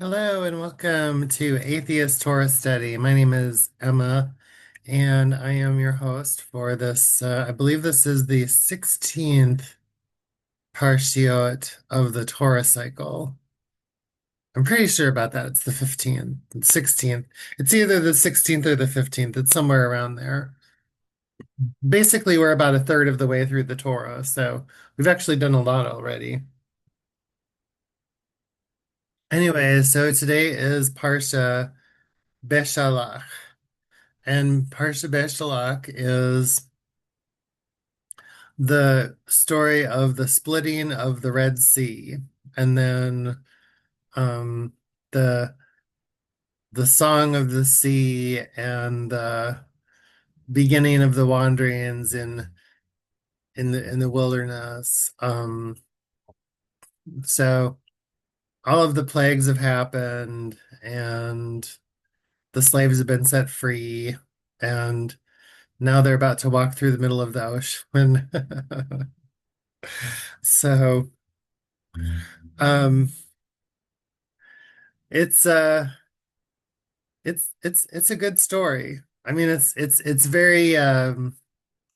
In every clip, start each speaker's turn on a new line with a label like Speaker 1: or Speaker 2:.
Speaker 1: Hello and welcome to Atheist Torah Study. My name is Emma, and I am your host for this. I believe this is the 16th Parshiot of the Torah cycle. I'm pretty sure about that. It's the 15th, 16th. It's either the 16th or the 15th. It's somewhere around there. Basically, we're about a third of the way through the Torah, so we've actually done a lot already. Anyway, so today is Parsha Beshalach. And Parsha Beshalach is the story of the splitting of the Red Sea, and then um, the the song of the sea and the beginning of the wanderings in the wilderness. So all of the plagues have happened, and the slaves have been set free, and now they're about to walk through the middle of the ocean. So, um, it's it's a good story. I mean, it's very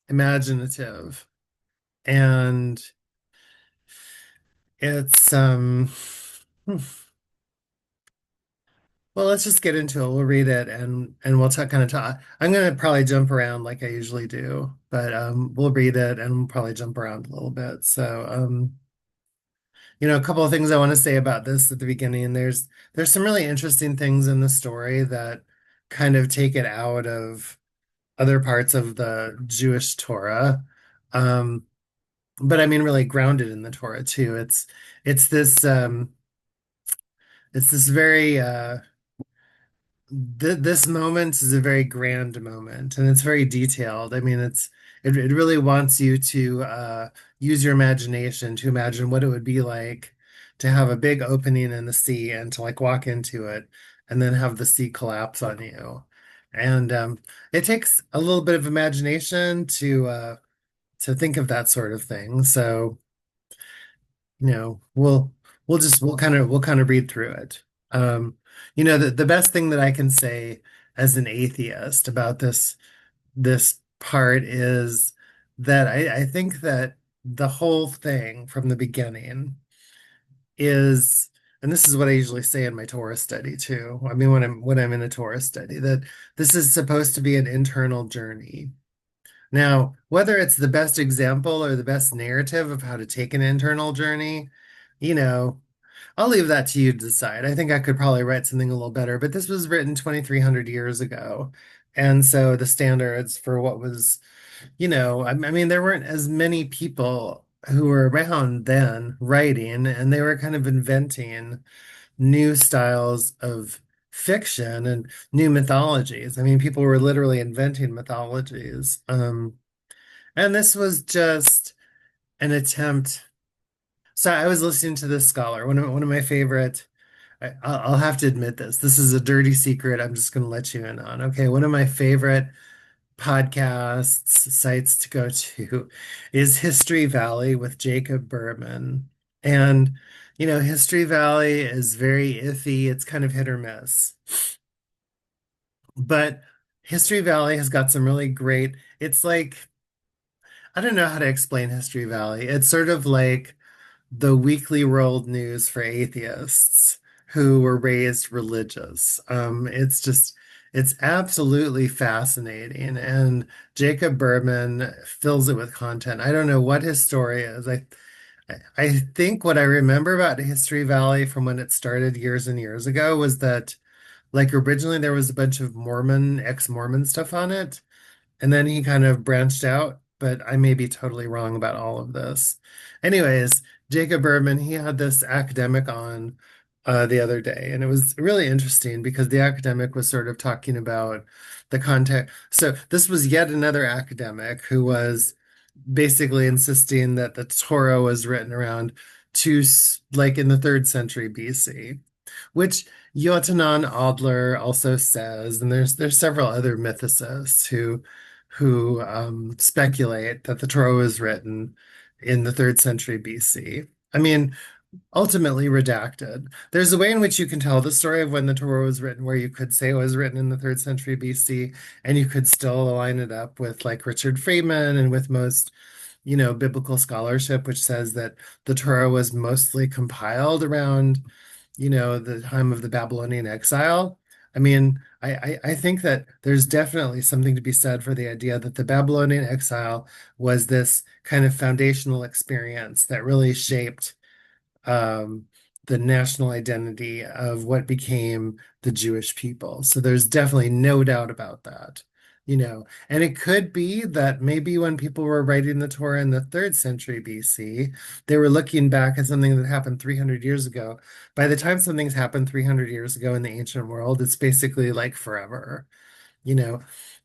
Speaker 1: imaginative, and it's hmm, well, let's just get into it. We'll read it and we'll talk kind of talk. I'm gonna probably jump around like I usually do, but we'll read it and we'll probably jump around a little bit. So a couple of things I want to say about this at the beginning. There's some really interesting things in the story that kind of take it out of other parts of the Jewish Torah. Um, but I mean really grounded in the Torah too. It's this it's this very this moment is a very grand moment, and it's very detailed. I mean it really wants you to use your imagination to imagine what it would be like to have a big opening in the sea and to like walk into it and then have the sea collapse on you. And it takes a little bit of imagination to think of that sort of thing. So, we'll kind of read through it. The best thing that I can say as an atheist about this part is that I think that the whole thing from the beginning is, and this is what I usually say in my Torah study too. I mean, when I'm in a Torah study, that this is supposed to be an internal journey. Now, whether it's the best example or the best narrative of how to take an internal journey, you know, I'll leave that to you to decide. I think I could probably write something a little better, but this was written 2,300 years ago. And so the standards for what was, I mean, there weren't as many people who were around then writing, and they were kind of inventing new styles of fiction and new mythologies. I mean, people were literally inventing mythologies. And this was just an attempt. So I was listening to this scholar, one of my favorite. I'll have to admit this. This is a dirty secret. I'm just going to let you in on. Okay, one of my favorite podcasts sites to go to is History Valley with Jacob Berman. And History Valley is very iffy. It's kind of hit or miss. But History Valley has got some really great. It's like I don't know how to explain History Valley. It's sort of like the weekly world news for atheists who were raised religious. It's absolutely fascinating. And Jacob Berman fills it with content. I don't know what his story is. I think what I remember about History Valley from when it started years and years ago was that, like, originally there was a bunch of ex-Mormon stuff on it. And then he kind of branched out, but I may be totally wrong about all of this. Anyways, Jacob Berman, he had this academic on the other day, and it was really interesting because the academic was sort of talking about the context. So this was yet another academic who was basically insisting that the Torah was written around like in the third century BC, which Yochanan Adler also says, and there's several other mythicists who speculate that the Torah was written in the third century BC. I mean, ultimately redacted. There's a way in which you can tell the story of when the Torah was written, where you could say it was written in the third century BC, and you could still line it up with like Richard Friedman and with most, biblical scholarship, which says that the Torah was mostly compiled around, the time of the Babylonian exile. I mean, I think that there's definitely something to be said for the idea that the Babylonian exile was this kind of foundational experience that really shaped um, the national identity of what became the Jewish people. So there's definitely no doubt about that, And it could be that maybe when people were writing the Torah in the third century BC, they were looking back at something that happened 300 years ago. By the time something's happened 300 years ago in the ancient world, it's basically like forever, you know.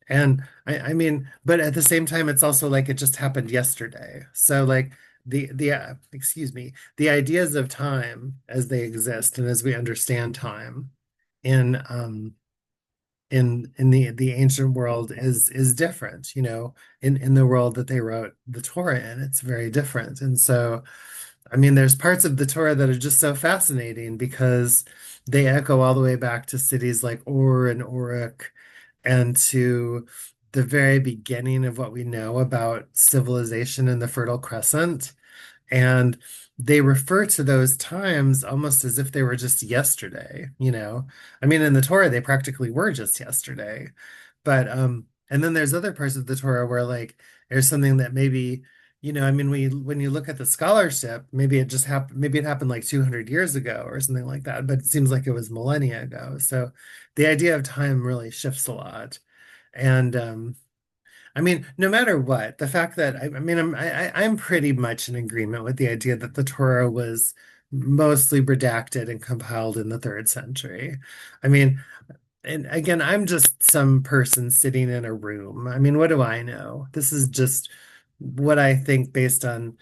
Speaker 1: And I mean, but at the same time, it's also like it just happened yesterday. So like excuse me, the ideas of time as they exist and as we understand time in the ancient world is different, in the world that they wrote the Torah in, it's very different. And so I mean, there's parts of the Torah that are just so fascinating because they echo all the way back to cities like Ur and Uruk and to the very beginning of what we know about civilization in the Fertile Crescent. And they refer to those times almost as if they were just yesterday. I mean, in the Torah, they practically were just yesterday. But and then there's other parts of the Torah where like there's something that maybe, I mean, when you look at the scholarship, maybe it just happened, maybe it happened like 200 years ago or something like that, but it seems like it was millennia ago. So the idea of time really shifts a lot. And I mean, no matter what, the fact that I mean, I'm pretty much in agreement with the idea that the Torah was mostly redacted and compiled in the third century. I mean, and again, I'm just some person sitting in a room. I mean, what do I know? This is just what I think based on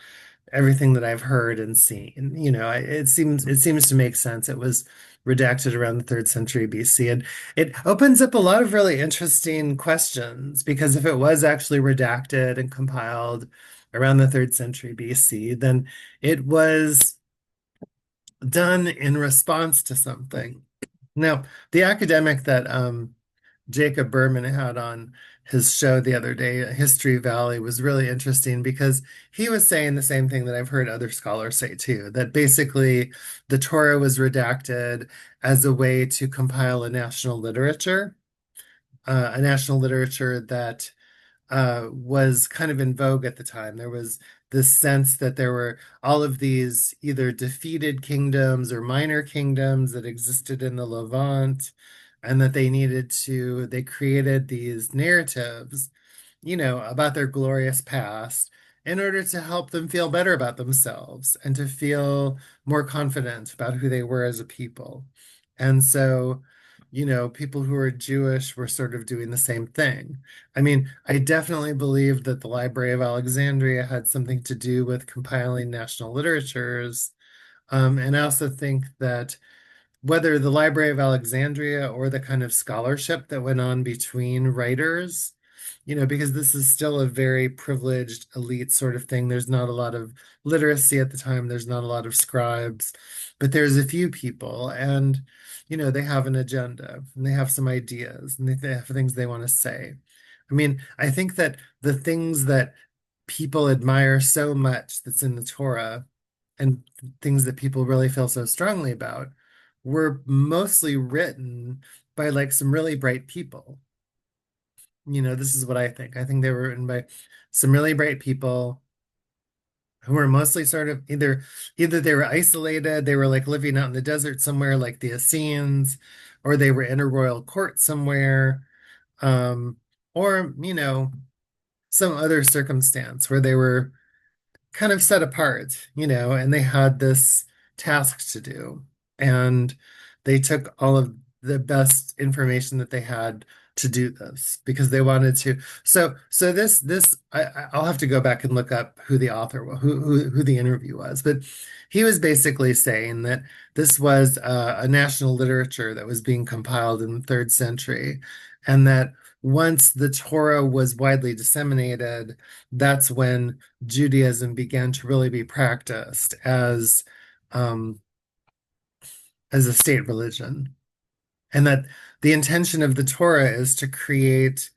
Speaker 1: everything that I've heard and seen. It seems to make sense. It was redacted around the third century BC, and it opens up a lot of really interesting questions because if it was actually redacted and compiled around the third century BC, then it was done in response to something. Now, the academic that Jacob Berman had on his show the other day, History Valley, was really interesting because he was saying the same thing that I've heard other scholars say too, that basically the Torah was redacted as a way to compile a national literature that was kind of in vogue at the time. There was this sense that there were all of these either defeated kingdoms or minor kingdoms that existed in the Levant, and that they created these narratives, about their glorious past in order to help them feel better about themselves and to feel more confident about who they were as a people. And so, people who are Jewish were sort of doing the same thing. I mean, I definitely believe that the Library of Alexandria had something to do with compiling national literatures. And I also think that whether the Library of Alexandria or the kind of scholarship that went on between writers, because this is still a very privileged elite sort of thing. There's not a lot of literacy at the time, there's not a lot of scribes, but there's a few people, and, they have an agenda and they have some ideas and they have things they want to say. I mean, I think that the things that people admire so much that's in the Torah and things that people really feel so strongly about were mostly written by like some really bright people. This is what I think. I think they were written by some really bright people who were mostly sort of either they were isolated, they were like living out in the desert somewhere like the Essenes, or they were in a royal court somewhere, um, or some other circumstance where they were kind of set apart, and they had this task to do. And they took all of the best information that they had to do this because they wanted to. So I'll have to go back and look up who the author was, who the interview was, but he was basically saying that this was a national literature that was being compiled in the third century, and that once the Torah was widely disseminated, that's when Judaism began to really be practiced as um, as a state religion, and that the intention of the Torah is to create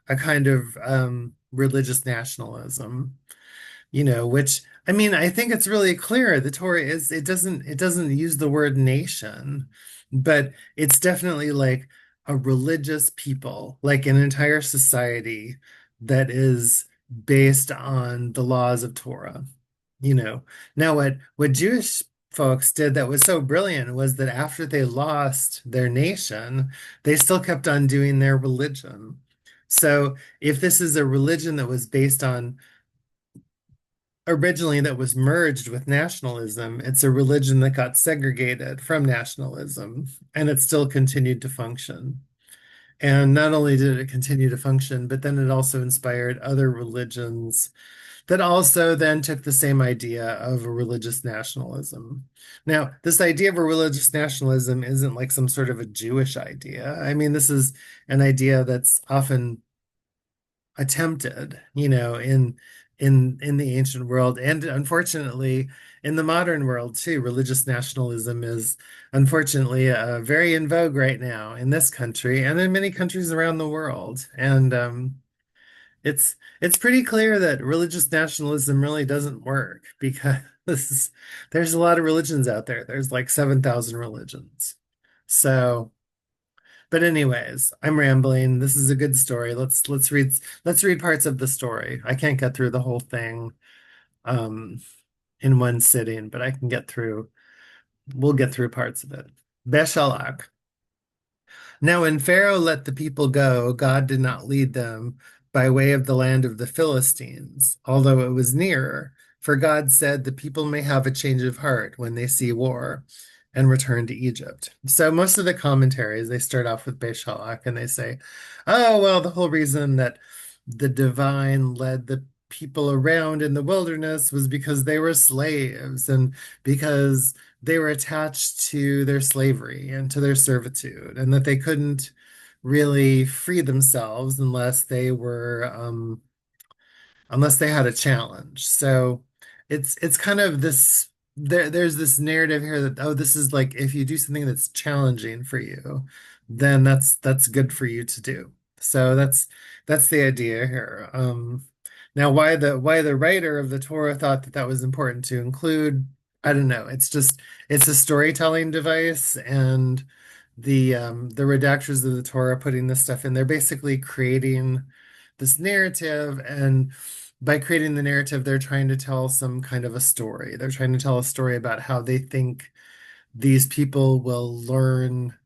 Speaker 1: a kind of religious nationalism, which I mean, I think it's really clear. The Torah is it doesn't use the word nation, but it's definitely like a religious people, like an entire society that is based on the laws of Torah. You know. Now what Jewish folks did that was so brilliant was that after they lost their nation, they still kept on doing their religion. So if this is a religion that was based on originally that was merged with nationalism, it's a religion that got segregated from nationalism, and it still continued to function. And not only did it continue to function, but then it also inspired other religions that also then took the same idea of a religious nationalism. Now, this idea of a religious nationalism isn't like some sort of a Jewish idea. I mean, this is an idea that's often attempted, in the ancient world, and unfortunately in the modern world too. Religious nationalism is unfortunately very in vogue right now in this country and in many countries around the world. And it's pretty clear that religious nationalism really doesn't work because there's a lot of religions out there. There's like 7,000 religions. So but anyways, I'm rambling. This is a good story. Let's read parts of the story. I can't get through the whole thing um in one sitting, but we'll get through parts of it. Beshalach. Now, when Pharaoh let the people go, God did not lead them by way of the land of the Philistines, although it was nearer. For God said, the people may have a change of heart when they see war and return to Egypt. So most of the commentaries, they start off with Beshalach and they say, oh, well, the whole reason that the divine led the people around in the wilderness was because they were slaves and because they were attached to their slavery and to their servitude, and that they couldn't really free themselves unless they had a challenge. So it's kind of this there's this narrative here that, oh, this is like if you do something that's challenging for you, then that's good for you to do. So that's the idea here. Now why the writer of the Torah thought that that was important to include, I don't know. It's a storytelling device, and the redactors of the Torah putting this stuff in, they're basically creating this narrative, and by creating the narrative, they're trying to tell some kind of a story. They're trying to tell a story about how they think these people will learn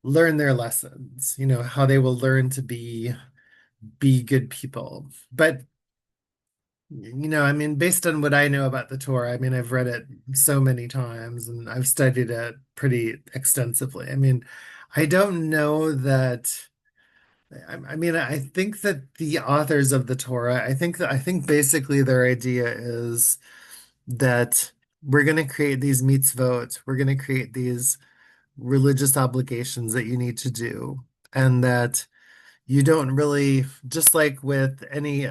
Speaker 1: their lessons, how they will learn to be good people. But I mean, based on what I know about the Torah, I mean, I've read it so many times and I've studied it pretty extensively. I mean, I don't know that. I mean, I think that the authors of the Torah, I think basically their idea is that we're going to create these mitzvot, we're going to create these religious obligations that you need to do, and that you don't really, just like with any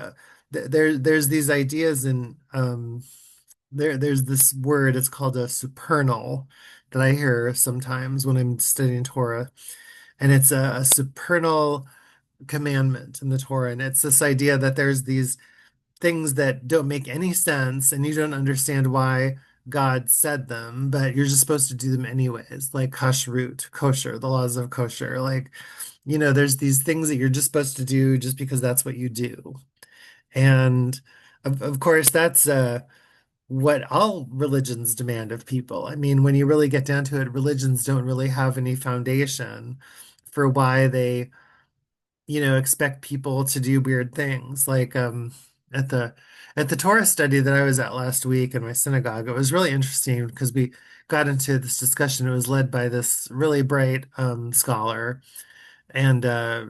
Speaker 1: there's these ideas in there's this word, it's called a supernal, that I hear sometimes when I'm studying Torah, and it's a supernal commandment in the Torah. And it's this idea that there's these things that don't make any sense and you don't understand why God said them, but you're just supposed to do them anyways, like kashrut, kosher, the laws of kosher. Like, there's these things that you're just supposed to do just because that's what you do. And of course, that's what all religions demand of people. I mean, when you really get down to it, religions don't really have any foundation for why they expect people to do weird things. Like at the at the Torah study that I was at last week in my synagogue, it was really interesting because we got into this discussion. It was led by this really bright scholar and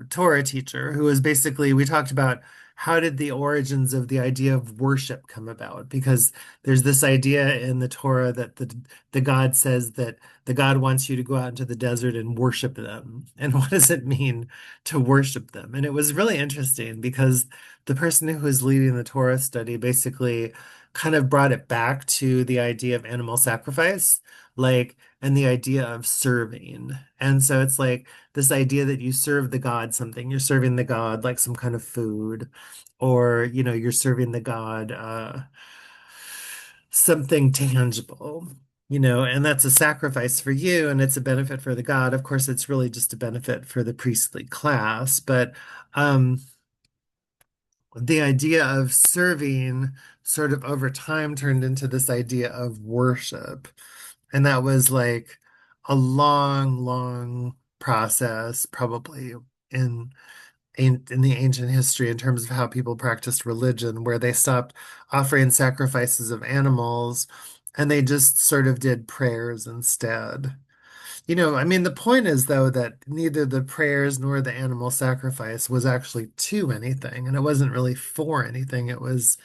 Speaker 1: Torah teacher who was basically, we talked about how did the origins of the idea of worship come about? Because there's this idea in the Torah that the God says that the God wants you to go out into the desert and worship them. And what does it mean to worship them? And it was really interesting because the person who was leading the Torah study basically kind of brought it back to the idea of animal sacrifice, like, and the idea of serving. And so it's like this idea that you serve the god something, you're serving the god like some kind of food, or, you're serving the god something tangible. And that's a sacrifice for you, and it's a benefit for the god. Of course, it's really just a benefit for the priestly class, but um, the idea of serving sort of over time turned into this idea of worship. And that was like a long, long process, probably in in the ancient history in terms of how people practiced religion, where they stopped offering sacrifices of animals and they just sort of did prayers instead. I mean, the point is, though, that neither the prayers nor the animal sacrifice was actually to anything, and it wasn't really for anything. It was,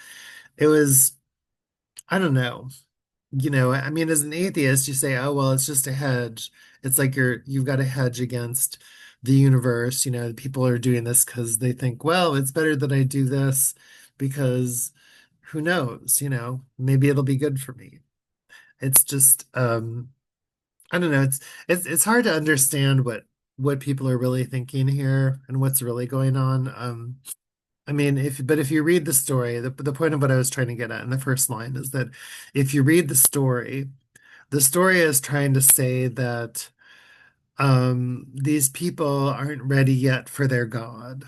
Speaker 1: I don't know. I mean, as an atheist, you say, oh, well, it's just a hedge. It's like you've got a hedge against the universe. People are doing this because they think, well, it's better that I do this because who knows, maybe it'll be good for me. It's just, I don't know. It's hard to understand what people are really thinking here and what's really going on. I mean, if you read the story, the point of what I was trying to get at in the first line is that if you read the story is trying to say that these people aren't ready yet for their God.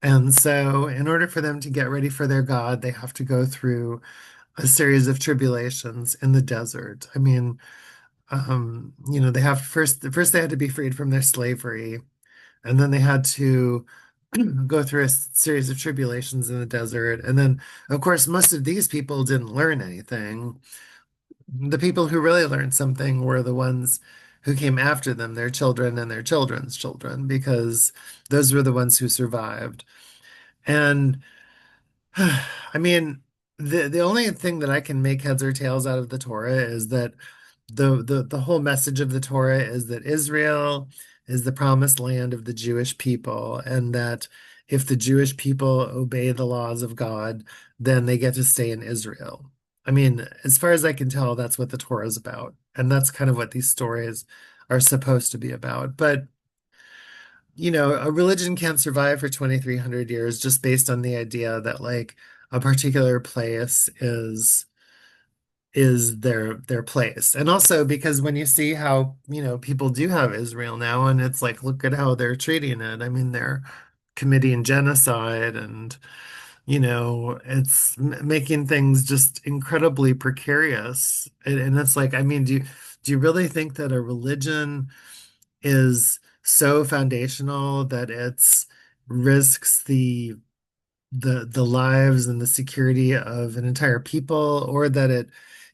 Speaker 1: And so, in order for them to get ready for their God, they have to go through a series of tribulations in the desert. I mean, they have first they had to be freed from their slavery, and then they had to go through a series of tribulations in the desert. And then, of course, most of these people didn't learn anything. The people who really learned something were the ones who came after them, their children and their children's children, because those were the ones who survived. And I mean, the only thing that I can make heads or tails out of the Torah is that the whole message of the Torah is that Israel is the promised land of the Jewish people, and that if the Jewish people obey the laws of God, then they get to stay in Israel. I mean, as far as I can tell, that's what the Torah is about, and that's kind of what these stories are supposed to be about. But a religion can't survive for 2,300 years just based on the idea that like a particular place is their place. And also because when you see how, people do have Israel now, and it's like, look at how they're treating it. I mean, they're committing genocide, and it's making things just incredibly precarious. And it's like, I mean, do you really think that a religion is so foundational that it's risks the lives and the security of an entire people, or that it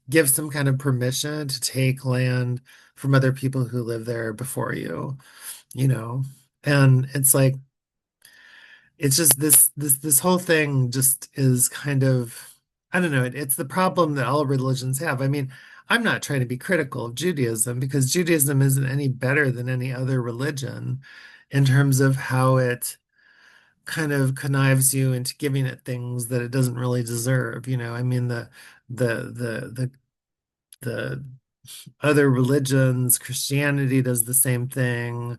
Speaker 1: gives some kind of permission to take land from other people who live there before you, you know? And it's like it's just this whole thing just is kind of, I don't know, it's the problem that all religions have. I mean, I'm not trying to be critical of Judaism, because Judaism isn't any better than any other religion in terms of how it kind of connives you into giving it things that it doesn't really deserve. I mean, the the the other religions, Christianity does the same thing.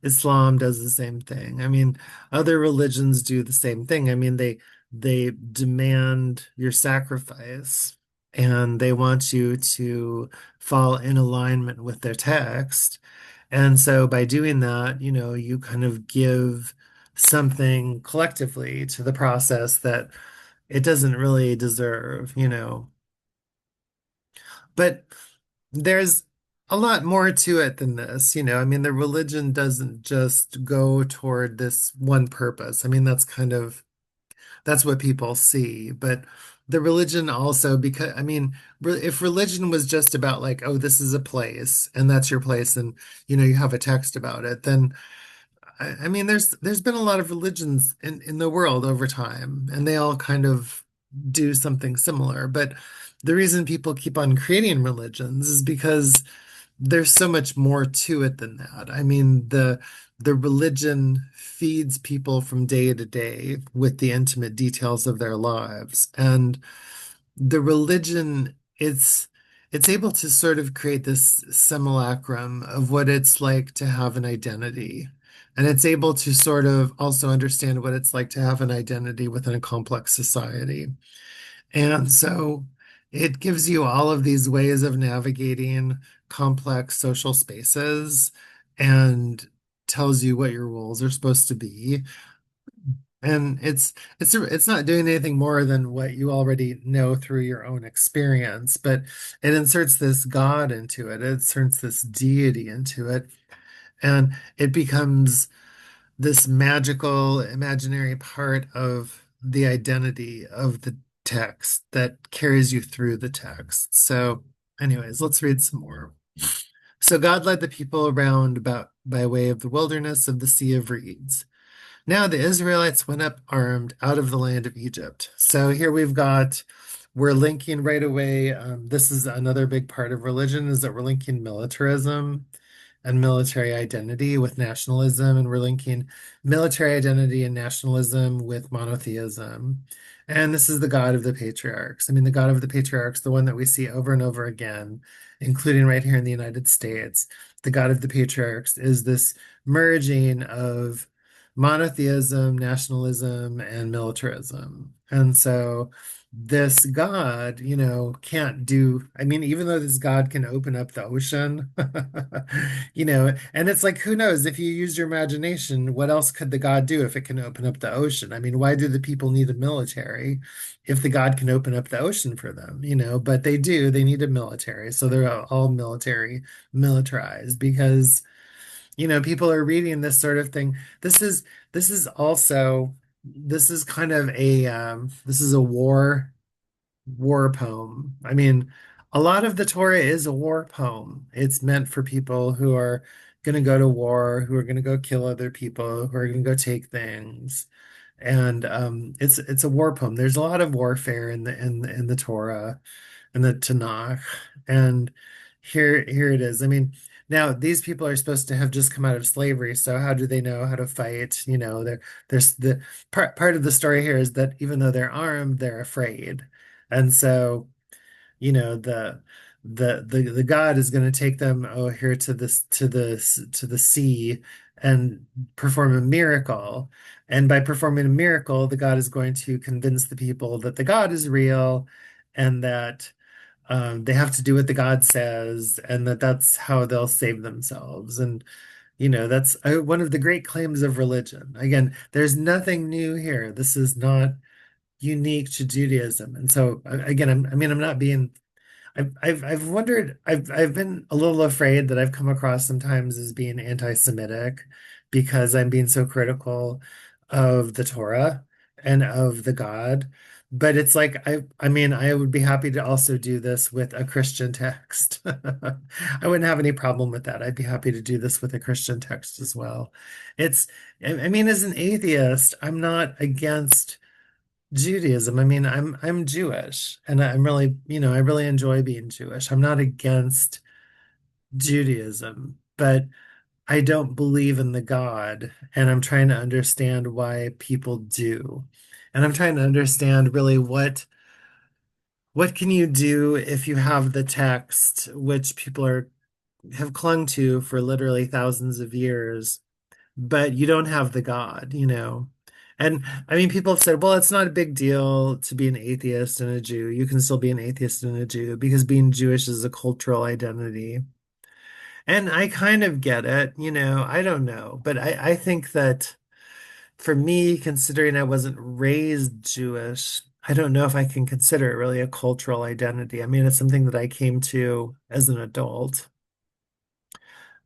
Speaker 1: Islam does the same thing. I mean, other religions do the same thing. I mean, they demand your sacrifice, and they want you to fall in alignment with their text. And so by doing that, you kind of give something collectively to the process that it doesn't really deserve. But there's a lot more to it than this. I mean, the religion doesn't just go toward this one purpose. I mean, that's what people see. But the religion also, because I mean, if religion was just about like, oh, this is a place and that's your place, and you have a text about it, then I mean, there's been a lot of religions in the world over time, and they all kind of do something similar. But the reason people keep on creating religions is because there's so much more to it than that. I mean, the religion feeds people from day to day with the intimate details of their lives. And the religion, it's able to sort of create this simulacrum of what it's like to have an identity. And it's able to sort of also understand what it's like to have an identity within a complex society. And so it gives you all of these ways of navigating complex social spaces and tells you what your roles are supposed to be. And it's not doing anything more than what you already know through your own experience, but it inserts this God into it. It inserts this deity into it, and it becomes this magical, imaginary part of the identity of the text that carries you through the text. So, anyways, let's read some more. So God led the people around about by way of the wilderness of the Sea of Reeds. Now the Israelites went up armed out of the land of Egypt. So here we're linking right away. This is another big part of religion is that we're linking militarism and military identity with nationalism, and we're linking military identity and nationalism with monotheism. And this is the God of the patriarchs. I mean, the God of the patriarchs, the one that we see over and over again, including right here in the United States. The God of the patriarchs is this merging of monotheism, nationalism, and militarism. And so this God, can't do, I mean, even though this God can open up the ocean, and it's like, who knows, if you use your imagination, what else could the God do if it can open up the ocean? I mean, why do the people need a military if the God can open up the ocean for them, but they do, they need a military. So they're all militarized because people are reading this sort of thing. This is also this is kind of this is a war poem. I mean, a lot of the Torah is a war poem. It's meant for people who are going to go to war, who are going to go kill other people, who are going to go take things. And it's a war poem. There's a lot of warfare in the Torah and the Tanakh. And here it is. I mean, now these people are supposed to have just come out of slavery, so how do they know how to fight? There's the part of the story here is that even though they're armed, they're afraid. And so, the God is going to take them here to the sea and perform a miracle. And by performing a miracle, the God is going to convince the people that the God is real and that they have to do what the God says, and that's how they'll save themselves. And that's one of the great claims of religion. Again, there's nothing new here. This is not unique to Judaism. And so again, I'm not being I've wondered, I've been a little afraid that I've come across sometimes as being anti-Semitic because I'm being so critical of the Torah and of the God. But it's like I mean, I would be happy to also do this with a Christian text. I wouldn't have any problem with that. I'd be happy to do this with a Christian text as well. It's I mean, as an atheist, I'm not against Judaism. I mean, I'm Jewish and I'm really, I really enjoy being Jewish. I'm not against Judaism, but I don't believe in the God, and I'm trying to understand why people do. And I'm trying to understand really what can you do if you have the text which people are have clung to for literally thousands of years, but you don't have the God. And I mean, people have said, well, it's not a big deal to be an atheist and a Jew. You can still be an atheist and a Jew because being Jewish is a cultural identity. And I kind of get it, I don't know. But I think that for me, considering I wasn't raised Jewish, I don't know if I can consider it really a cultural identity. I mean, it's something that I came to as an adult.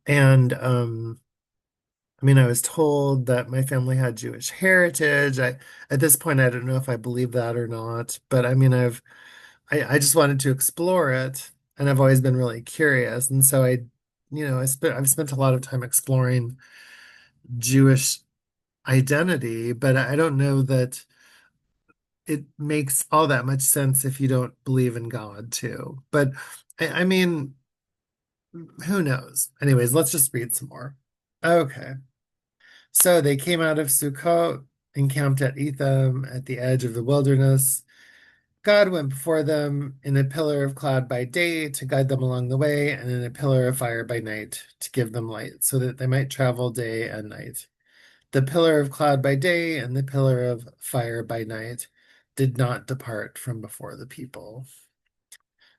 Speaker 1: And I mean, I was told that my family had Jewish heritage. At this point, I don't know if I believe that or not, but I mean, I just wanted to explore it, and I've always been really curious. And so I've spent a lot of time exploring Jewish identity, but I don't know that it makes all that much sense if you don't believe in God too. But I mean, who knows? Anyways, let's just read some more. Okay. So they came out of Sukkot, encamped at Etham at the edge of the wilderness. God went before them in a pillar of cloud by day to guide them along the way, and in a pillar of fire by night to give them light, so that they might travel day and night. The pillar of cloud by day and the pillar of fire by night did not depart from before the people.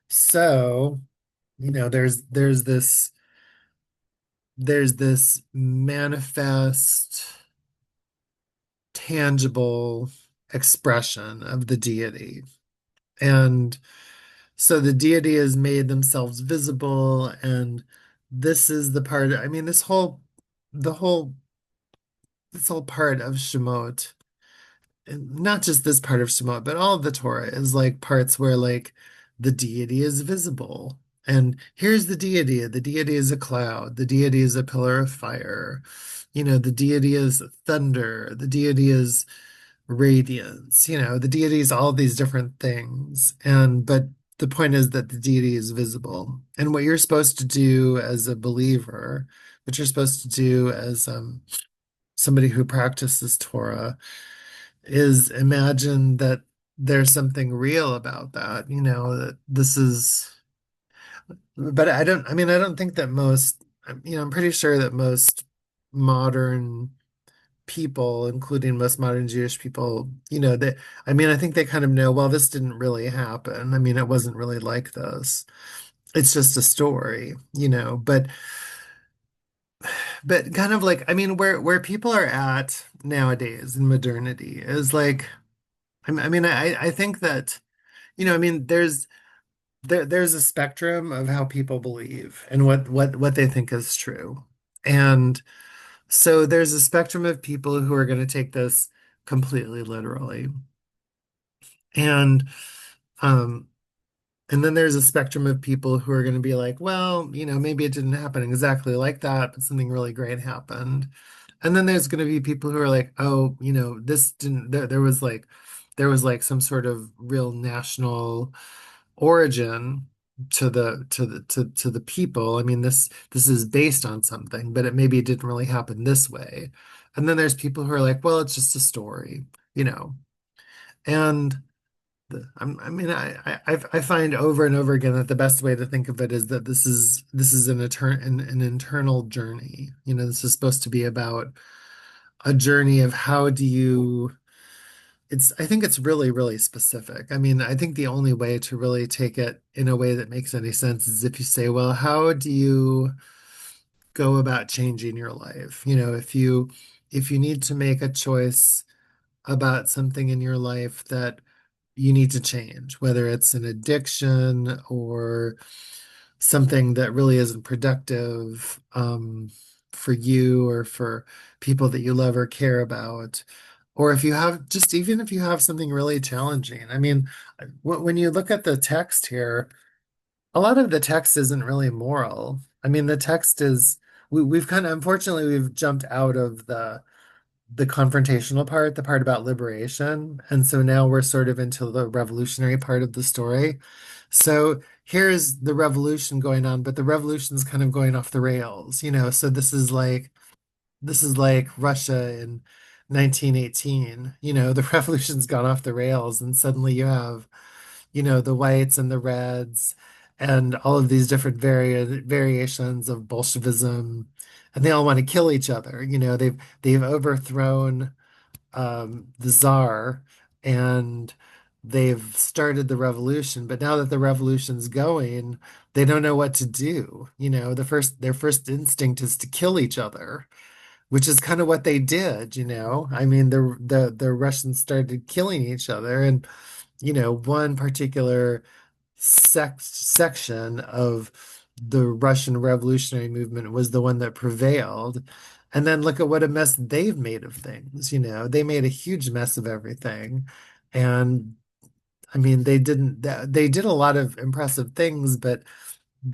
Speaker 1: So, there's this manifest, tangible expression of the deity. And so the deity has made themselves visible, and this is the part, I mean, the whole, this whole part of Shemot, and not just this part of Shemot, but all of the Torah is like parts where like the deity is visible. And here's the deity. The deity is a cloud. The deity is a pillar of fire. The deity is thunder. The deity is radiance. The deity is all these different things. But the point is that the deity is visible. And what you're supposed to do as a believer, what you're supposed to do as somebody who practices Torah, is imagine that there's something real about that, that this is, but I don't think that I'm pretty sure that most modern people, including most modern Jewish people, I think they kind of know, well, this didn't really happen. I mean, it wasn't really like this. It's just a story, but kind of like, I mean, where people are at nowadays in modernity is like, I think that, I mean, there's a spectrum of how people believe and what they think is true. And so there's a spectrum of people who are going to take this completely literally. And um and then there's a spectrum of people who are going to be like, well, maybe it didn't happen exactly like that, but something really great happened. And then there's going to be people who are like, oh, this didn't there was like some sort of real national origin to the people. I mean, this is based on something, but maybe it didn't really happen this way. And then there's people who are like, well, it's just a story, you know. And I mean, I find over and over again that the best way to think of it is that this is an internal journey. This is supposed to be about a journey of how do you I think it's really, really specific. I mean, I think the only way to really take it in a way that makes any sense is if you say, well, how do you go about changing your life? If you need to make a choice about something in your life that you need to change, whether it's an addiction or something that really isn't productive for you or for people that you love or care about. Or if you have just even if you have something really challenging. I mean, when you look at the text here, a lot of the text isn't really moral. I mean, the text is we've kind of unfortunately we've jumped out of the confrontational part, the part about liberation. And so now we're sort of into the revolutionary part of the story. So here's the revolution going on, but the revolution's kind of going off the rails, So this is like Russia in 1918. The revolution's gone off the rails, and suddenly you have, the whites and the reds and all of these different variations of Bolshevism, and they all want to kill each other. They've overthrown the Tsar, and they've started the revolution. But now that the revolution's going, they don't know what to do. Their first instinct is to kill each other, which is kind of what they did. I mean, the Russians started killing each other, and one particular section of the Russian revolutionary movement was the one that prevailed. And then look at what a mess they've made of things. They made a huge mess of everything. And I mean, they did a lot of impressive things, but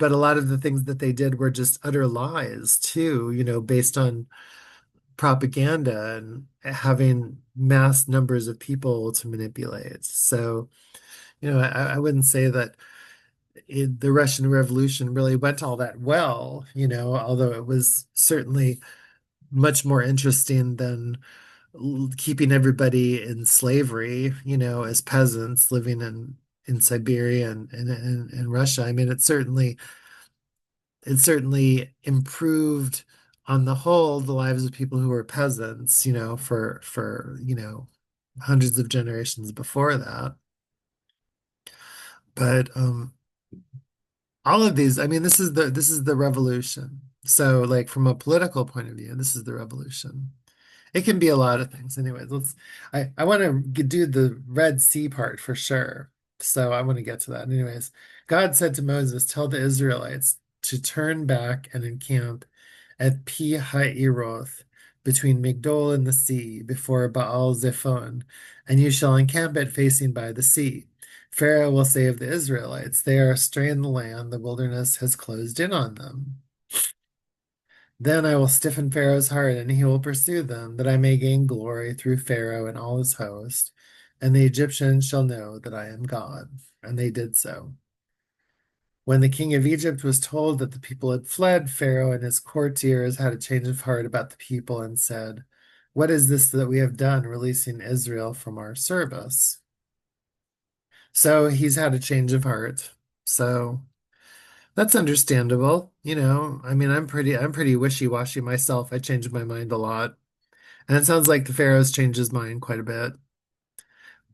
Speaker 1: a lot of the things that they did were just utter lies too, based on propaganda and having mass numbers of people to manipulate. So, I wouldn't say that the Russian Revolution really went all that well, although it was certainly much more interesting than keeping everybody in slavery, as peasants living in Siberia and Russia. I mean, it certainly improved on the whole the lives of people who were peasants, for hundreds of generations before that. But all of these, I mean, this is the revolution. So, like from a political point of view, this is the revolution. It can be a lot of things. Anyways, I want to do the Red Sea part for sure. So I want to get to that. Anyways, God said to Moses, tell the Israelites to turn back and encamp at Pi Hahiroth between Migdol and the sea before Baal Zephon, and you shall encamp it facing by the sea. Pharaoh will say of the Israelites, they are astray in the land, the wilderness has closed in on them. Then I will stiffen Pharaoh's heart, and he will pursue them, that I may gain glory through Pharaoh and all his host. And the Egyptians shall know that I am God. And they did so. When the king of Egypt was told that the people had fled, Pharaoh and his courtiers had a change of heart about the people and said, what is this that we have done, releasing Israel from our service? So he's had a change of heart. So that's understandable. I mean, I'm pretty wishy-washy myself. I change my mind a lot. And it sounds like the Pharaoh's changed his mind quite a bit.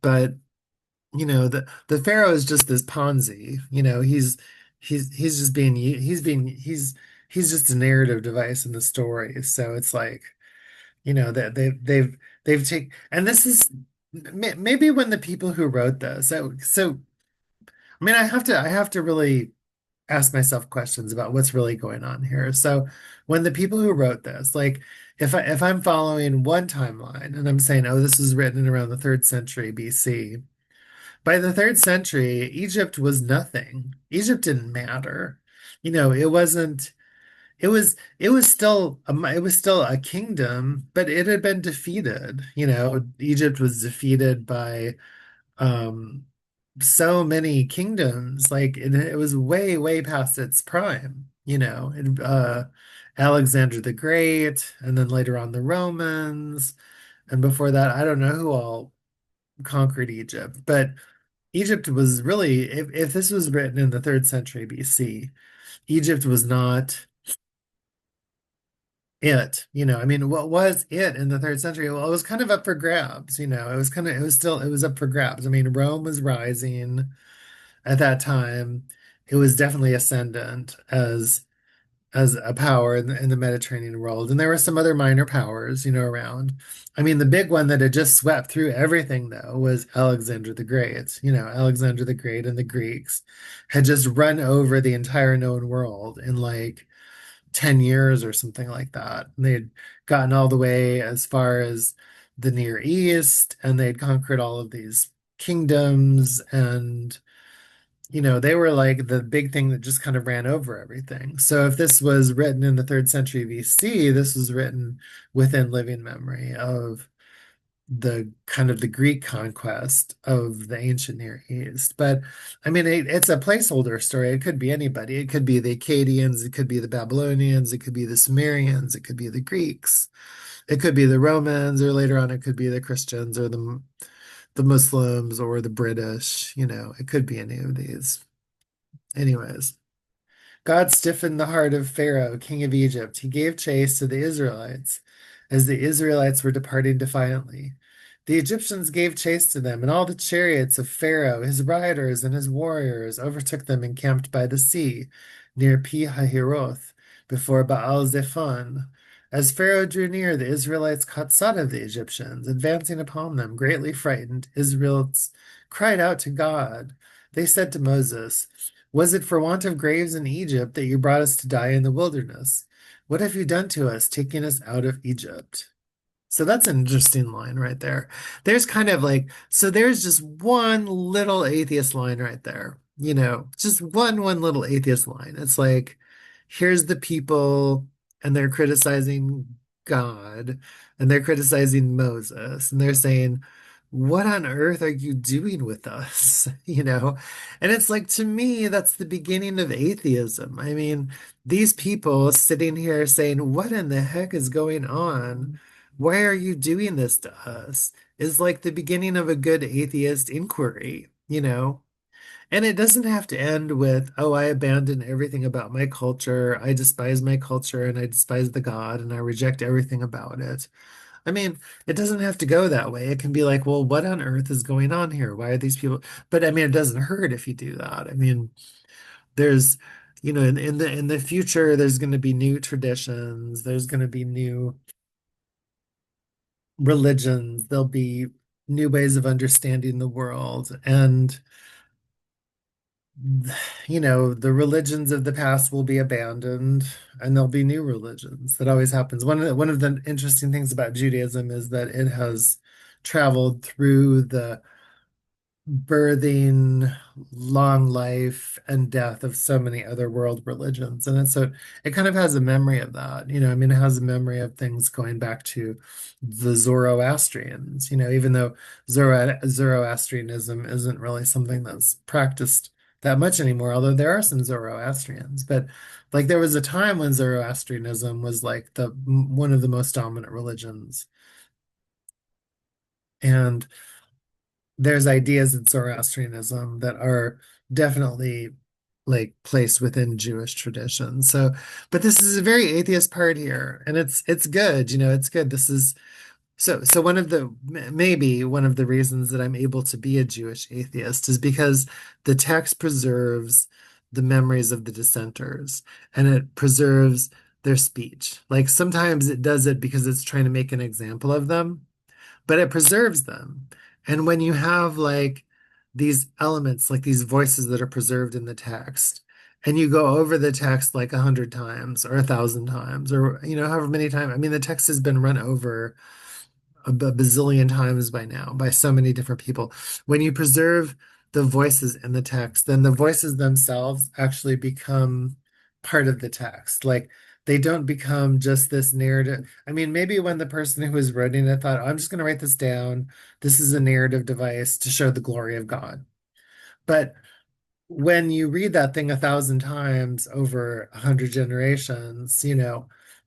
Speaker 1: But, the Pharaoh is just this Ponzi. He's just he's just a narrative device in the story. So it's like, that they've taken, and this is maybe when the people who wrote this. So I mean, I have to really ask myself questions about what's really going on here. So when the people who wrote this, like if I'm following one timeline and I'm saying, oh, this was written around the third century BC, by the third century, Egypt was nothing. Egypt didn't matter. It wasn't. It was still a kingdom, but it had been defeated. Egypt was defeated by um so many kingdoms. Like it was way, way past its prime, Alexander the Great, and then later on the Romans, and before that, I don't know who all conquered Egypt, but Egypt was really, if this was written in the third century BC, Egypt was not it. I mean, what was it in the third century? Well, it was kind of up for grabs, it was up for grabs. I mean, Rome was rising at that time. It was definitely ascendant as a power in the Mediterranean world. And there were some other minor powers, around. I mean, the big one that had just swept through everything, though, was Alexander the Great. Alexander the Great and the Greeks had just run over the entire known world in like 10 years or something like that. And they had gotten all the way as far as the Near East, and they'd conquered all of these kingdoms, and they were like the big thing that just kind of ran over everything. So if this was written in the third century BC, this was written within living memory of the kind of the Greek conquest of the ancient Near East. But I mean, it's a placeholder story. It could be anybody. It could be the Akkadians, it could be the Babylonians, it could be the Sumerians, it could be the Greeks, it could be the Romans, or later on it could be the Christians or the Muslims or the British. It could be any of these. Anyways, God stiffened the heart of Pharaoh, king of Egypt. He gave chase to the Israelites as the Israelites were departing defiantly. The Egyptians gave chase to them, and all the chariots of Pharaoh, his riders, and his warriors overtook them encamped by the sea near Pi Hahiroth before Baal Zephon. As Pharaoh drew near, the Israelites caught sight of the Egyptians advancing upon them. Greatly frightened, Israelites cried out to God. They said to Moses, was it for want of graves in Egypt that you brought us to die in the wilderness? What have you done to us, taking us out of Egypt? So that's an interesting line right there. There's kind of like, so there's just one little atheist line right there. Just one little atheist line. It's like, here's the people, and they're criticizing God, and they're criticizing Moses, and they're saying, what on earth are you doing with us? And it's like, to me, that's the beginning of atheism. I mean, these people sitting here saying, what in the heck is going on? Why are you doing this to us? Is like the beginning of a good atheist inquiry, you know? And it doesn't have to end with, oh, I abandon everything about my culture. I despise my culture and I despise the God and I reject everything about it. I mean, it doesn't have to go that way. It can be like, well, what on earth is going on here? Why are these people? But I mean, it doesn't hurt if you do that. I mean, there's, in the future, there's going to be new traditions. There's going to be new religions. There'll be new ways of understanding the world. And the religions of the past will be abandoned and there'll be new religions. That always happens. One of the interesting things about Judaism is that it has traveled through the birthing, long life, and death of so many other world religions. And so it kind of has a memory of that. I mean, it has a memory of things going back to the Zoroastrians, even though Zoroastrianism isn't really something that's practiced that much anymore, although there are some Zoroastrians. But like there was a time when Zoroastrianism was like the one of the most dominant religions. And there's ideas in Zoroastrianism that are definitely like placed within Jewish tradition. So, but this is a very atheist part here, and it's good, it's good. This is so one of the maybe one of the reasons that I'm able to be a Jewish atheist is because the text preserves the memories of the dissenters and it preserves their speech. Like sometimes it does it because it's trying to make an example of them, but it preserves them. And when you have like these elements, like these voices that are preserved in the text, and you go over the text like 100 times or 1,000 times, or however many times. I mean, the text has been run over a bazillion times by now by so many different people. When you preserve the voices in the text, then the voices themselves actually become part of the text. Like they don't become just this narrative. I mean, maybe when the person who was writing it thought, I'm just going to write this down. This is a narrative device to show the glory of God. But when you read that thing 1,000 times over 100 generations,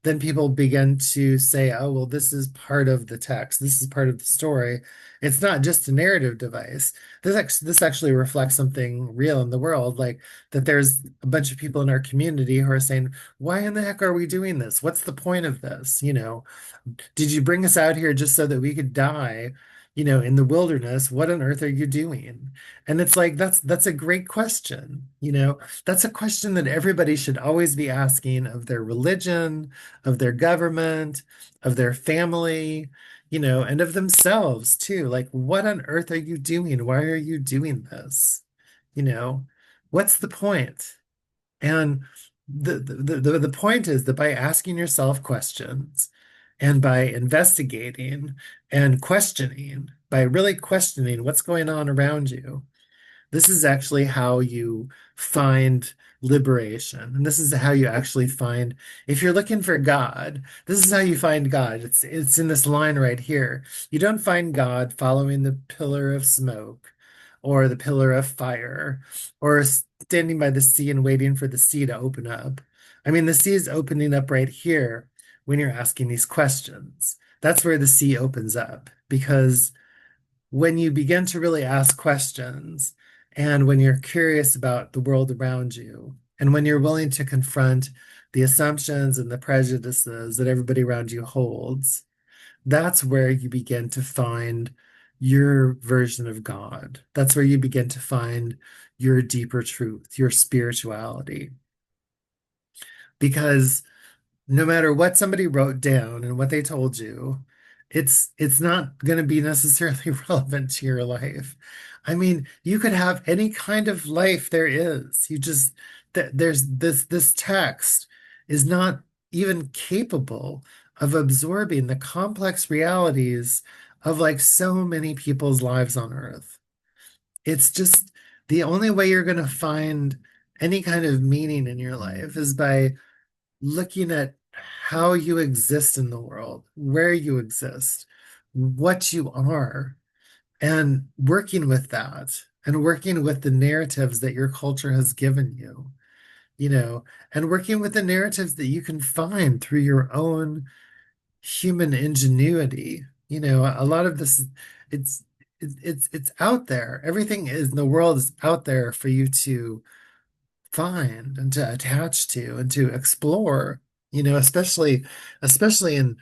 Speaker 1: then people begin to say, oh, well, this is part of the text. This is part of the story. It's not just a narrative device. This actually reflects something real in the world, like that there's a bunch of people in our community who are saying, why in the heck are we doing this? What's the point of this? Did you bring us out here just so that we could die, in the wilderness? What on earth are you doing? And it's like that's a great question. That's a question that everybody should always be asking of their religion, of their government, of their family, and of themselves too. Like, what on earth are you doing? Why are you doing this? You know, what's the point? And the point is that by asking yourself questions and by investigating and questioning, by really questioning what's going on around you, this is actually how you find liberation. And this is how you actually find, if you're looking for God, this is how you find God. It's in this line right here. You don't find God following the pillar of smoke or the pillar of fire or standing by the sea and waiting for the sea to open up. I mean, the sea is opening up right here when you're asking these questions. That's where the sea opens up because when you begin to really ask questions and when you're curious about the world around you and when you're willing to confront the assumptions and the prejudices that everybody around you holds, that's where you begin to find your version of God. That's where you begin to find your deeper truth, your spirituality. Because no matter what somebody wrote down and what they told you, it's not going to be necessarily relevant to your life. I mean, you could have any kind of life there is. You just there's this text is not even capable of absorbing the complex realities of like so many people's lives on Earth. It's just the only way you're going to find any kind of meaning in your life is by looking at how you exist in the world, where you exist, what you are, and working with that and working with the narratives that your culture has given you, and working with the narratives that you can find through your own human ingenuity. A lot of this, it's it's out there. Everything is in the world is out there for you to find and to attach to and to explore. Especially in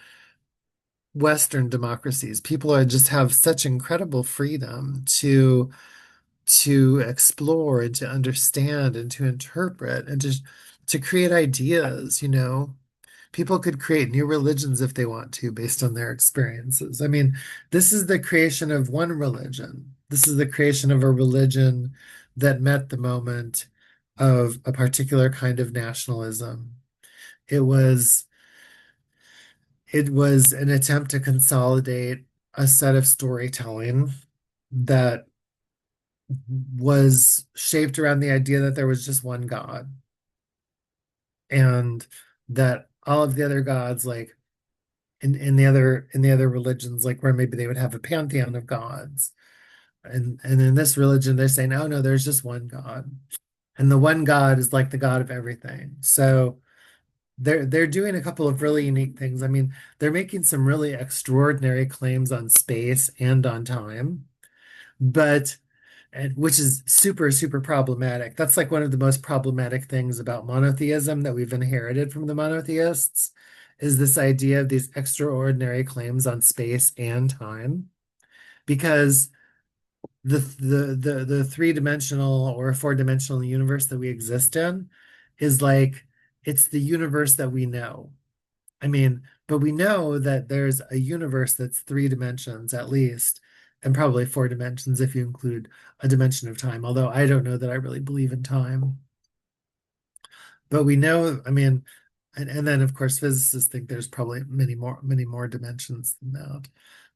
Speaker 1: Western democracies, people are just have such incredible freedom to explore and to understand and to interpret and to create ideas. People could create new religions if they want to based on their experiences. I mean, this is the creation of one religion. This is the creation of a religion that met the moment of a particular kind of nationalism. It was it was an attempt to consolidate a set of storytelling that was shaped around the idea that there was just one God and that all of the other gods, like in the other religions, like where maybe they would have a pantheon of gods. And in this religion, they're saying, oh no, there's just one God. And the one God is like the God of everything. So they're doing a couple of really unique things. I mean, they're making some really extraordinary claims on space and on time, but which is super, super problematic. That's like one of the most problematic things about monotheism that we've inherited from the monotheists is this idea of these extraordinary claims on space and time. Because the three-dimensional or four-dimensional universe that we exist in is like it's the universe that we know. I mean, but we know that there's a universe that's three dimensions at least, and probably four dimensions if you include a dimension of time, although I don't know that I really believe in time. But we know, I mean, and then of course physicists think there's probably many more dimensions than that.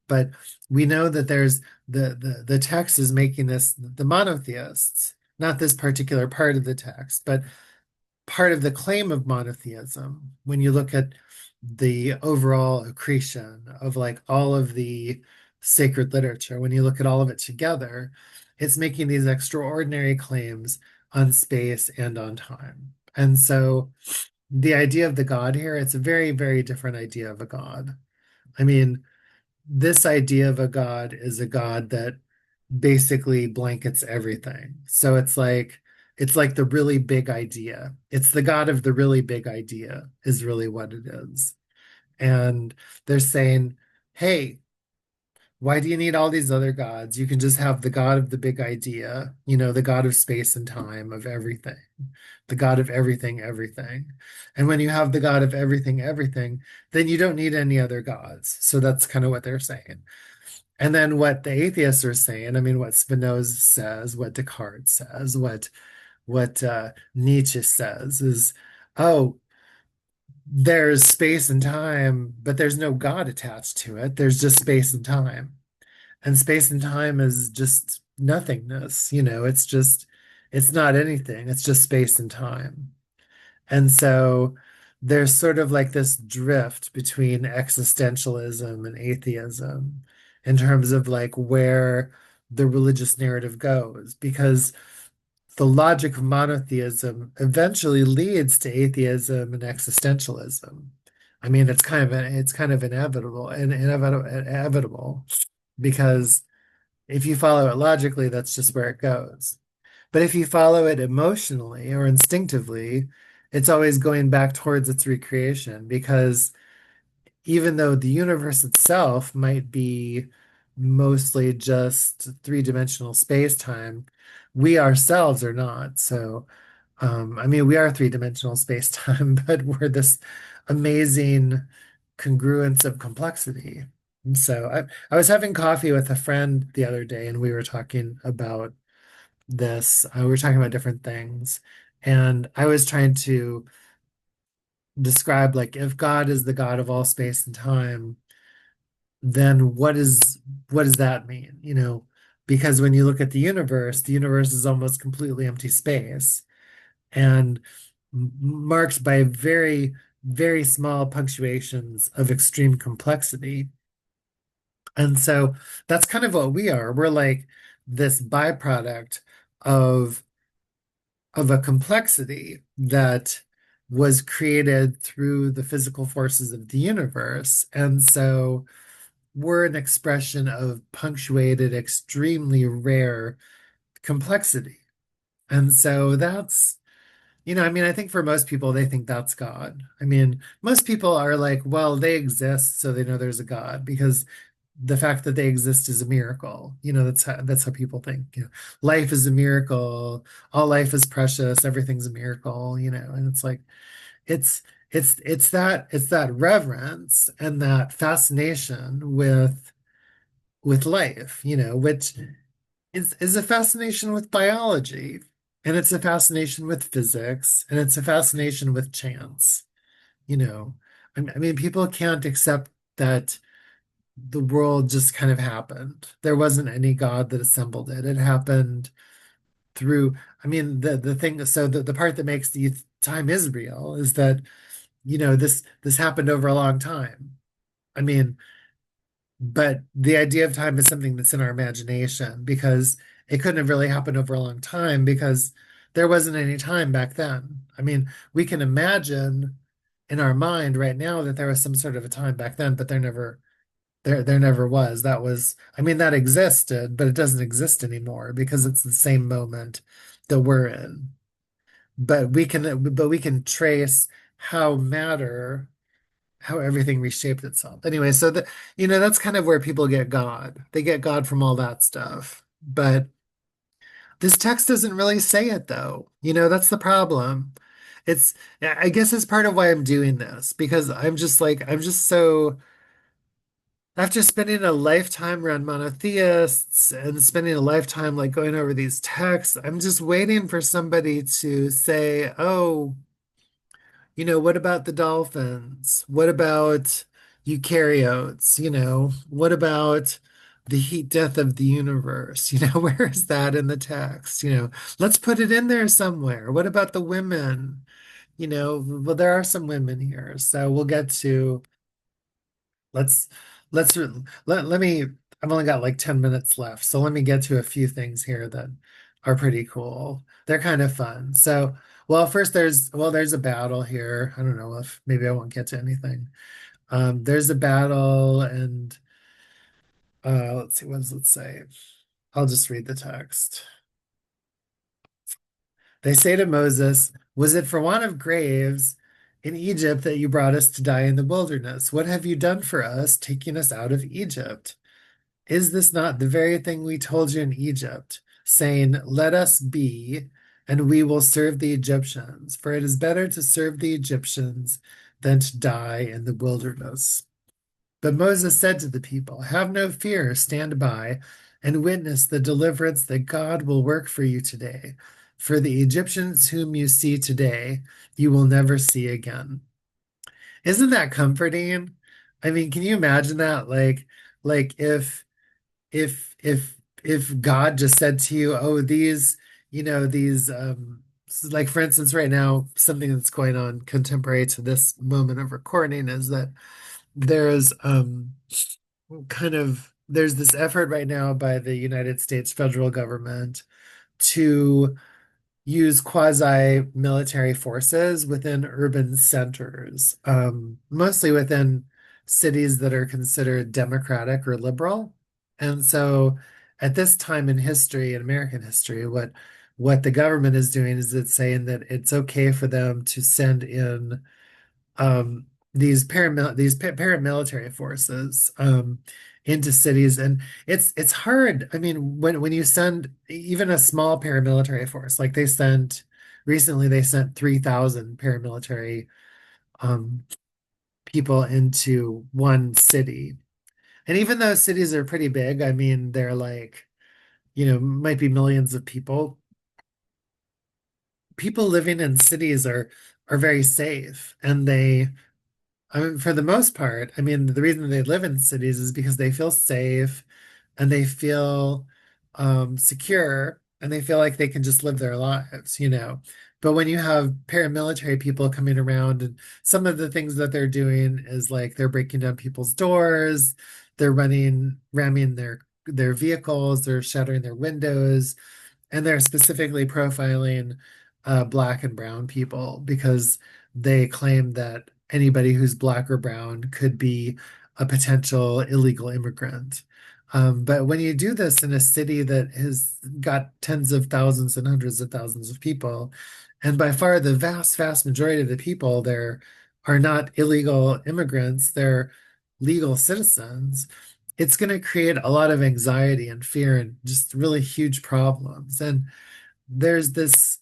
Speaker 1: But we know that there's the text is making this the monotheists, not this particular part of the text, but part of the claim of monotheism. When you look at the overall accretion of like all of the sacred literature, when you look at all of it together, it's making these extraordinary claims on space and on time. And so the idea of the God here, it's a very, very different idea of a God. I mean, this idea of a God is a God that basically blankets everything. So it's like the really big idea. It's the God of the really big idea is really what it is. And they're saying, hey, why do you need all these other gods? You can just have the God of the big idea, the God of space and time, of everything, the God of everything, everything. And when you have the God of everything, everything, then you don't need any other gods. So that's kind of what they're saying. And then what the atheists are saying, I mean, what Spinoza says, what Descartes says, what Nietzsche says is, oh, there's space and time, but there's no God attached to it. There's just space and time. And space and time is just nothingness, it's not anything. It's just space and time. And so there's sort of like this drift between existentialism and atheism in terms of like where the religious narrative goes, because the logic of monotheism eventually leads to atheism and existentialism. I mean, it's kind of inevitable and inevitable because if you follow it logically, that's just where it goes. But if you follow it emotionally or instinctively, it's always going back towards its recreation because even though the universe itself might be mostly just three-dimensional space-time, we ourselves are not. So, I mean, we are three-dimensional space-time, but we're this amazing congruence of complexity. And so I was having coffee with a friend the other day, and we were talking about this. We were talking about different things, and I was trying to describe like if God is the God of all space and time, then what does that mean? Because when you look at the universe is almost completely empty space and marked by very, very small punctuations of extreme complexity. And so that's kind of what we are. We're like this byproduct of of a complexity was created through the physical forces of the universe. And so we're an expression of punctuated, extremely rare complexity. And so that's, I mean, I think for most people, they think that's God. I mean, most people are like, well, they exist, so they know there's a God because the fact that they exist is a miracle. That's how people think. Life is a miracle. All life is precious. Everything's a miracle. And it's like it's it's that reverence and that fascination with life, which is a fascination with biology, and it's a fascination with physics, and it's a fascination with chance. You know, I mean, people can't accept that the world just kind of happened. There wasn't any God that assembled it. It happened through, I mean, the thing, so the part that makes the time is real is that, this happened over a long time. I mean, but the idea of time is something that's in our imagination because it couldn't have really happened over a long time because there wasn't any time back then. I mean, we can imagine in our mind right now that there was some sort of a time back then, but there never was. That was, I mean, that existed, but it doesn't exist anymore because it's the same moment that we're in. But we can trace how matter, how everything reshaped itself. Anyway, so that's kind of where people get God. They get God from all that stuff. But this text doesn't really say it though. That's the problem. It's, I guess it's part of why I'm doing this because I'm just so, after spending a lifetime around monotheists and spending a lifetime like going over these texts, I'm just waiting for somebody to say, oh, what about the dolphins? What about eukaryotes? What about the heat death of the universe? Where is that in the text? Let's put it in there somewhere. What about the women? Well, there are some women here, so we'll get to let's let's let me I've only got like 10 minutes left, so let me get to a few things here that are pretty cool. They're kind of fun. So, well, first there's a battle here. I don't know if maybe I won't get to anything. There's a battle and let's see, what does it say? I'll just read the text. They say to Moses, "Was it for want of graves in Egypt that you brought us to die in the wilderness? What have you done for us, taking us out of Egypt? Is this not the very thing we told you in Egypt, saying, 'Let us be, and we will serve the Egyptians, for it is better to serve the Egyptians than to die in the wilderness?'" But Moses said to the people, "Have no fear, stand by and witness the deliverance that God will work for you today. For the Egyptians whom you see today, you will never see again." Isn't that comforting? I mean, can you imagine that? Like if God just said to you, "Oh, like for instance, right now, something that's going on contemporary to this moment of recording is that there's there's this effort right now by the United States federal government to use quasi-military forces within urban centers, mostly within cities that are considered democratic or liberal. And so at this time in history, in American history, what the government is doing is it's saying that it's okay for them to send in paramilitary forces into cities, and it's hard. I mean, when you send even a small paramilitary force, like they sent 3,000 paramilitary um, people into one city, and even though cities are pretty big, I mean, they're like might be millions of people. People living in cities are very safe, and I mean, for the most part, I mean, the reason they live in cities is because they feel safe and they feel secure and they feel like they can just live their lives. But when you have paramilitary people coming around and some of the things that they're doing is like they're breaking down people's doors, they're ramming their vehicles, they're shattering their windows, and they're specifically profiling Black and brown people because they claim that anybody who's black or brown could be a potential illegal immigrant. But when you do this in a city that has got tens of thousands and hundreds of thousands of people, and by far the vast, vast majority of the people there are not illegal immigrants, they're legal citizens, it's going to create a lot of anxiety and fear and just really huge problems. And there's this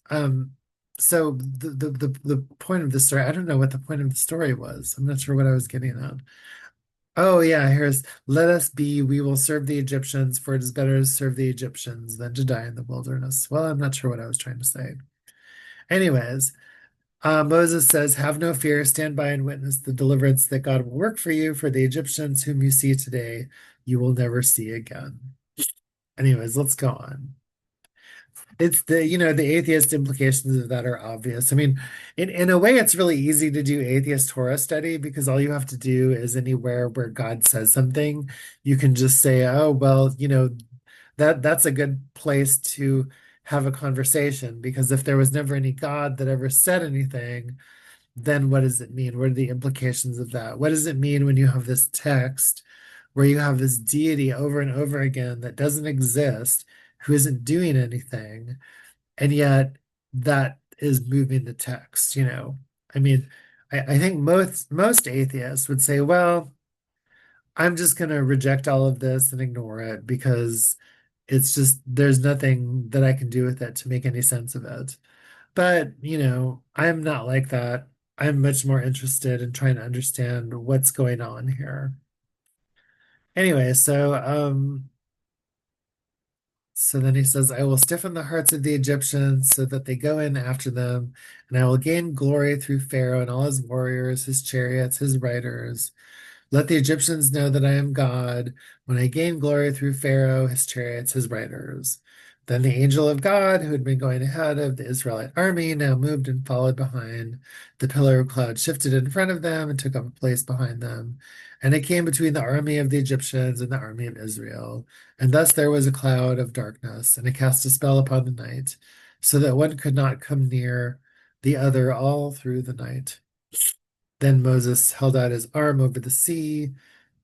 Speaker 1: so the point of the story, I don't know what the point of the story was. I'm not sure what I was getting at. Oh yeah, here's let us be, we will serve the Egyptians, for it is better to serve the Egyptians than to die in the wilderness. Well, I'm not sure what I was trying to say. Anyways, Moses says, have no fear, stand by and witness the deliverance that God will work for you, for the Egyptians whom you see today, you will never see again. Anyways, let's go on. It's the atheist implications of that are obvious. I mean, in a way, it's really easy to do atheist Torah study because all you have to do is anywhere where God says something, you can just say, oh, well, that's a good place to have a conversation because if there was never any God that ever said anything, then what does it mean? What are the implications of that? What does it mean when you have this text where you have this deity over and over again that doesn't exist, who isn't doing anything? And yet that is moving the text. I mean, I think most atheists would say, well, I'm just going to reject all of this and ignore it because it's just there's nothing that I can do with it to make any sense of it. But, I'm not like that. I'm much more interested in trying to understand what's going on here. Anyway, so then he says, I will stiffen the hearts of the Egyptians so that they go in after them, and I will gain glory through Pharaoh and all his warriors, his chariots, his riders. Let the Egyptians know that I am God when I gain glory through Pharaoh, his chariots, his riders. Then the angel of God, who had been going ahead of the Israelite army, now moved and followed behind. The pillar of cloud shifted in front of them and took up a place behind them. And it came between the army of the Egyptians and the army of Israel. And thus there was a cloud of darkness, and it cast a spell upon the night, so that one could not come near the other all through the night. Then Moses held out his arm over the sea,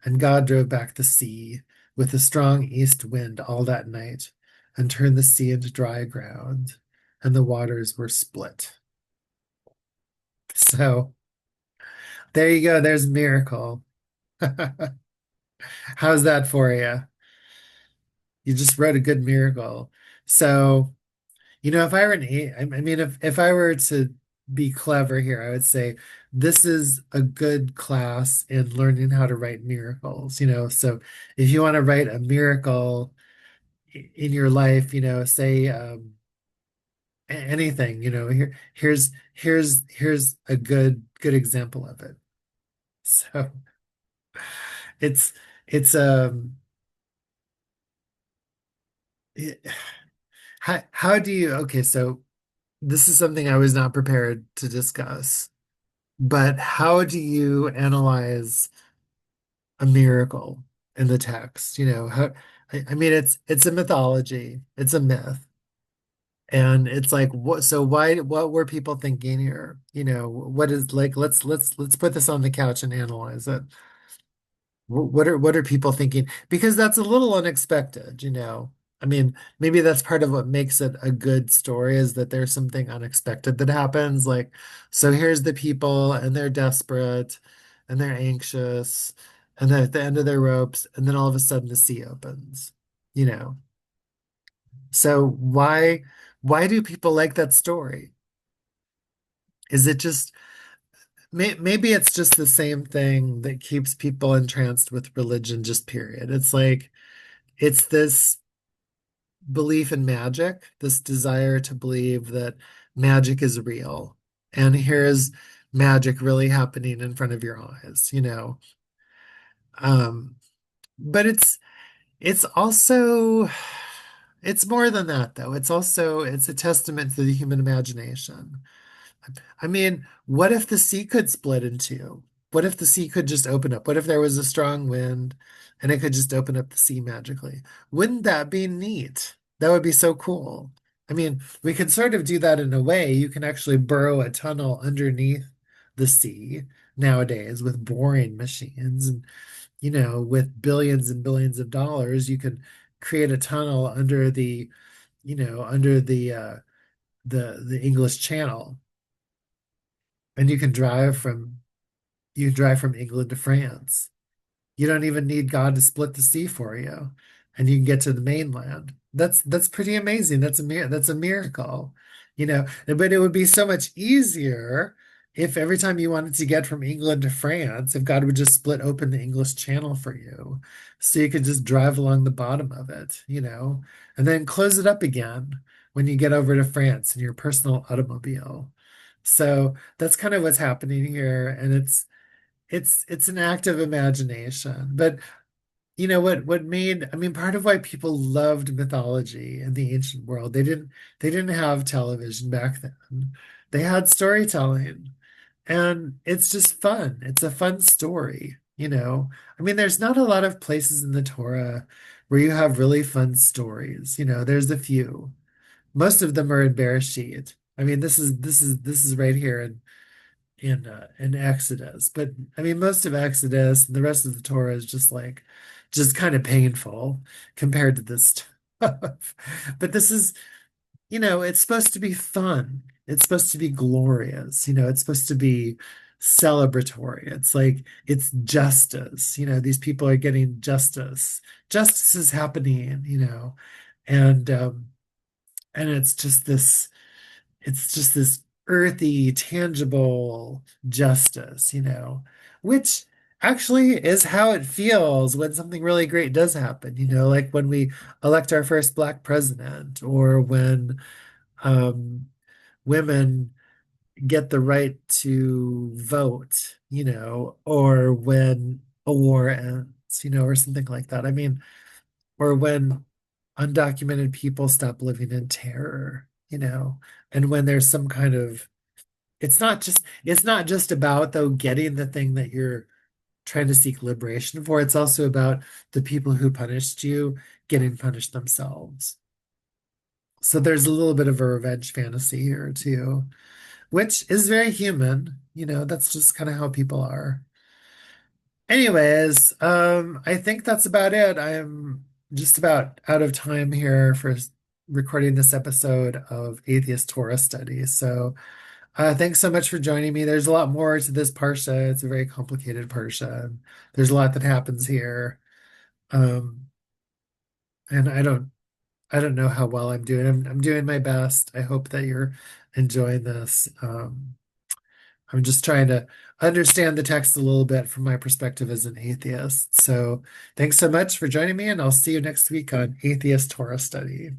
Speaker 1: and God drove back the sea with a strong east wind all that night, and turned the sea into dry ground, and the waters were split. So there you go. There's a miracle. How's that for you? You just wrote a good miracle. So, if I were I mean, if I were to be clever here, I would say this is a good class in learning how to write miracles. So if you want to write a miracle in your life, say anything, here's a good example of it. So it's it's it- how do you okay, so this is something I was not prepared to discuss. But how do you analyze a miracle in the text? I mean, it's a mythology, it's a myth, and it's like what were people thinking here? What is like? Let's put this on the couch and analyze it. What are people thinking? Because that's a little unexpected. I mean, maybe that's part of what makes it a good story is that there's something unexpected that happens. Like, so here's the people and they're desperate and they're anxious and they're at the end of their ropes, and then all of a sudden the sea opens, you know. So why do people like that story? Is it just maybe it's just the same thing that keeps people entranced with religion, just period. It's like it's this belief in magic, this desire to believe that magic is real. And here's magic really happening in front of your eyes. Um, but it's also it's more than that though. It's a testament to the human imagination. I mean, what if the sea could split in two? What if the sea could just open up? What if there was a strong wind and it could just open up the sea magically? Wouldn't that be neat? That would be so cool. I mean, we could sort of do that in a way. You can actually burrow a tunnel underneath the sea nowadays with boring machines. And, with billions and billions of dollars, you can create a tunnel under the English Channel, and you can drive from England to France. You don't even need God to split the sea for you, and you can get to the mainland. That's pretty amazing. That's a miracle, But it would be so much easier if every time you wanted to get from England to France, if God would just split open the English Channel for you, so you could just drive along the bottom of it, and then close it up again when you get over to France in your personal automobile. So that's kind of what's happening here, and it's an act of imagination. But what made, I mean, part of why people loved mythology in the ancient world, they didn't have television back then. They had storytelling, and it's just fun. It's a fun story. I mean, there's not a lot of places in the Torah where you have really fun stories. There's a few. Most of them are in Bereshit. I mean, this is right here in Exodus. But I mean, most of Exodus and the rest of the Torah is just kind of painful compared to this stuff. But this is, it's supposed to be fun. It's supposed to be glorious. It's supposed to be celebratory. It's justice. These people are getting justice. Justice is happening. And and it's just this earthy, tangible justice, which actually is how it feels when something really great does happen, like when we elect our first Black president, or when um, women get the right to vote, or when a war ends, or something like that. I mean, or when undocumented people stop living in terror, and when there's some kind of, it's not just about though getting the thing that you're trying to seek liberation for. It's also about the people who punished you getting punished themselves. So there's a little bit of a revenge fantasy here too, which is very human. That's just kind of how people are. Anyways, I think that's about it. I'm just about out of time here for recording this episode of Atheist Torah Study. So, thanks so much for joining me. There's a lot more to this Parsha. It's a very complicated Parsha. There's a lot that happens here. Um, and I don't know how well I'm doing. I'm doing my best. I hope that you're enjoying this. I'm just trying to understand the text a little bit from my perspective as an atheist. So thanks so much for joining me, and I'll see you next week on Atheist Torah Study.